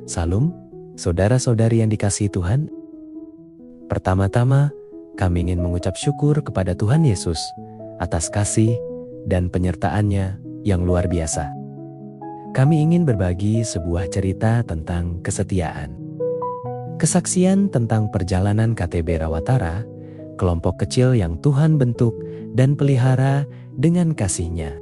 Salam, saudara-saudari yang dikasihi Tuhan. Pertama-tama, kami ingin mengucap syukur kepada Tuhan Yesus atas kasih dan penyertaan-Nya yang luar biasa. Kami ingin berbagi sebuah cerita tentang kesetiaan. Kesaksian tentang perjalanan KTB Rawatara, kelompok kecil yang Tuhan bentuk dan pelihara dengan kasih-Nya.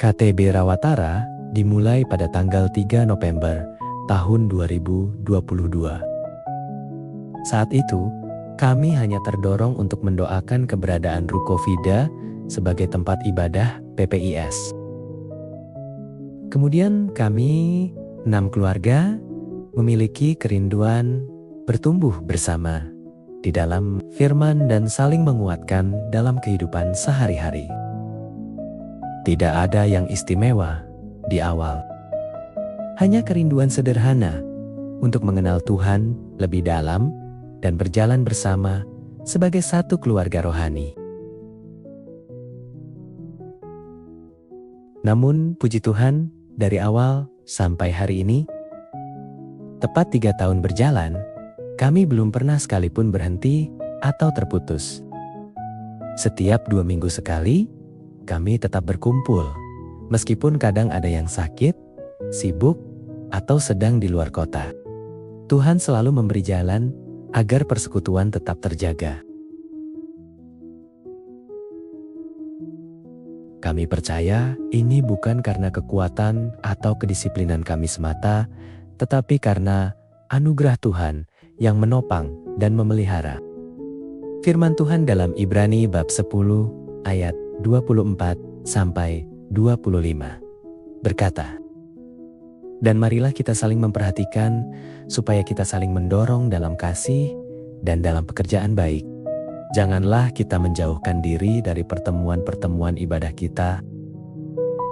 KTB Rawatara dimulai pada tanggal 3 November tahun 2022. Saat itu, kami hanya terdorong untuk mendoakan keberadaan Ruko Vida sebagai tempat ibadah PPIS. Kemudian kami, 6 keluarga, memiliki kerinduan bertumbuh bersama di dalam firman dan saling menguatkan dalam kehidupan sehari-hari. Tidak ada yang istimewa di awal. Hanya kerinduan sederhana untuk mengenal Tuhan lebih dalam dan berjalan bersama sebagai satu keluarga rohani. Namun puji Tuhan, dari awal sampai hari ini, tepat 3 tahun berjalan, kami belum pernah sekalipun berhenti atau terputus. Setiap 2 minggu sekali, kami tetap berkumpul, meskipun kadang ada yang sakit, sibuk, atau sedang di luar kota. Tuhan selalu memberi jalan agar persekutuan tetap terjaga. Kami percaya ini bukan karena kekuatan atau kedisiplinan kami semata, tetapi karena anugerah Tuhan yang menopang dan memelihara. Firman Tuhan dalam Ibrani bab 10 ayat 24 sampai 25 berkata, "Dan marilah kita saling memperhatikan supaya kita saling mendorong dalam kasih dan dalam pekerjaan baik. Janganlah kita menjauhkan diri dari pertemuan-pertemuan ibadah kita.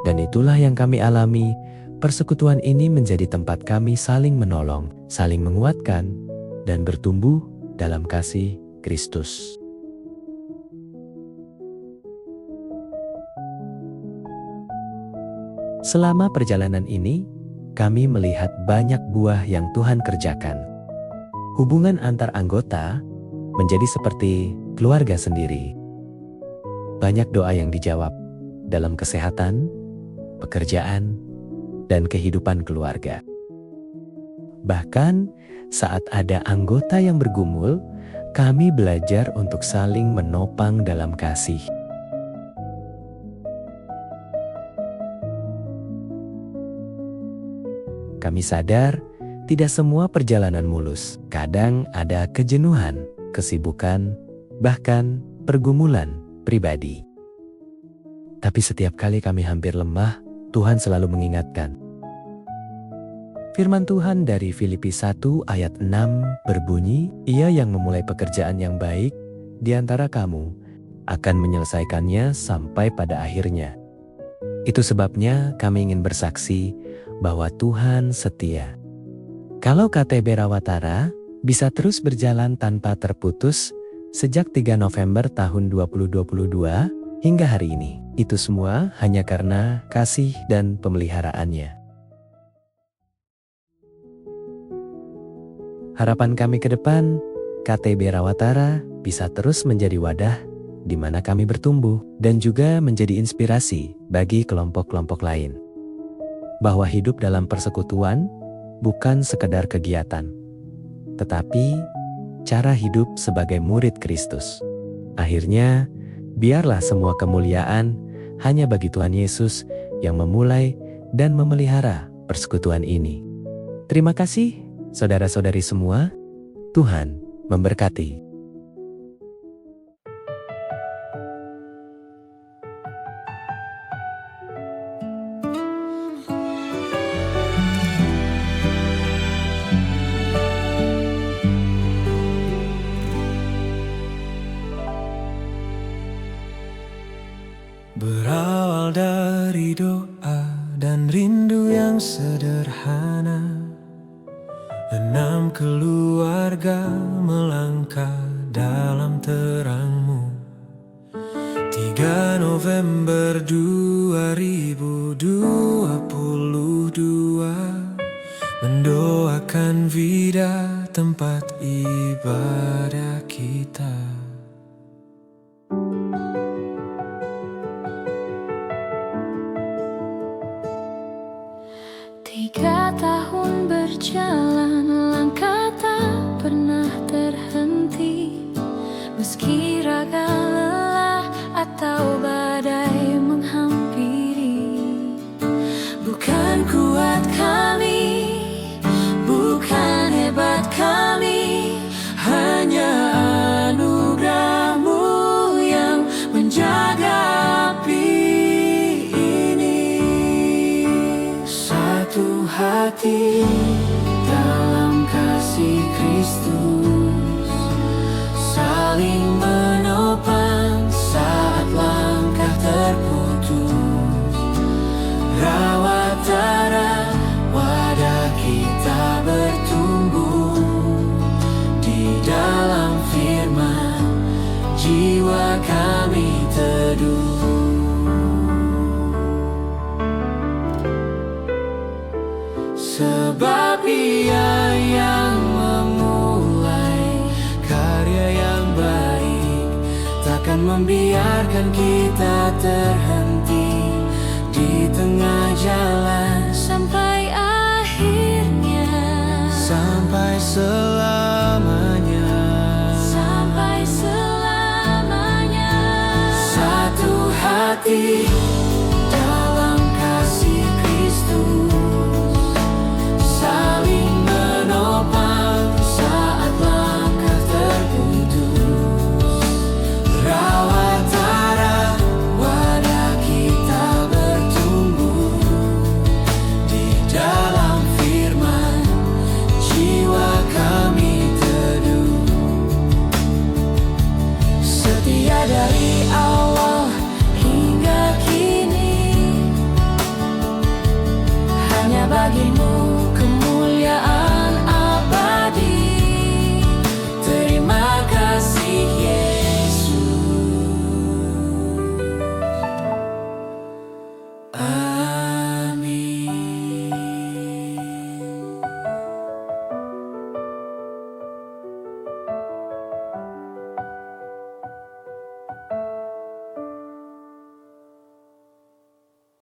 Dan itulah yang kami alami, persekutuan ini menjadi tempat kami saling menolong, saling menguatkan, dan bertumbuh dalam kasih Kristus." Selama perjalanan ini, kami melihat banyak buah yang Tuhan kerjakan. Hubungan antar anggota menjadi seperti keluarga sendiri. Banyak doa yang dijawab dalam kesehatan, pekerjaan, dan kehidupan keluarga. Bahkan saat ada anggota yang bergumul, kami belajar untuk saling menopang dalam kasih. Kami sadar tidak semua perjalanan mulus. Kadang ada kejenuhan, kesibukan, bahkan pergumulan pribadi. Tapi setiap kali kami hampir lemah, Tuhan selalu mengingatkan. Firman Tuhan dari Filipi 1 ayat 6 berbunyi, "Ia yang memulai pekerjaan yang baik di antara kamu akan menyelesaikannya sampai pada akhirnya." Itu sebabnya kami ingin bersaksi bahwa Tuhan setia. Kalau KTB Rawatara bisa terus berjalan tanpa terputus sejak 3 November tahun 2022 hingga hari ini, itu semua hanya karena kasih dan pemeliharaannya. Harapan kami ke depan, KTB Rawatara bisa terus menjadi wadah di mana kami bertumbuh dan juga menjadi inspirasi bagi kelompok-kelompok lain. Bahwa hidup dalam persekutuan bukan sekedar kegiatan, tetapi cara hidup sebagai murid Kristus. Akhirnya, biarlah semua kemuliaan hanya bagi Tuhan Yesus yang memulai dan memelihara persekutuan ini. Terima kasih, saudara-saudari semua. Tuhan memberkati. Berawal dari doa dan rindu yang sederhana, 6 keluarga melangkah dalam terangmu. 3 November 2022, mendoakan Vida, tempat ibadah kita. Tiga tahun berjalan, langkah tak pernah terhenti. Meski raga lelah atau badai menghampiri, bukan kuat kami, bukan hebat kami, hanya anugerah-Mu yang menjaga api ini. Satu hati dalam kasih Kristus, saling menopang saat langkah terputus. Rawat darah wadah kita bertumbuh, di dalam firman jiwa kami teduh. Sebab Ia yang memulai karya yang baik, takkan membiarkan kita terhenti di tengah jalan sampai akhirnya, sampai selamanya, sampai selamanya. Satu hati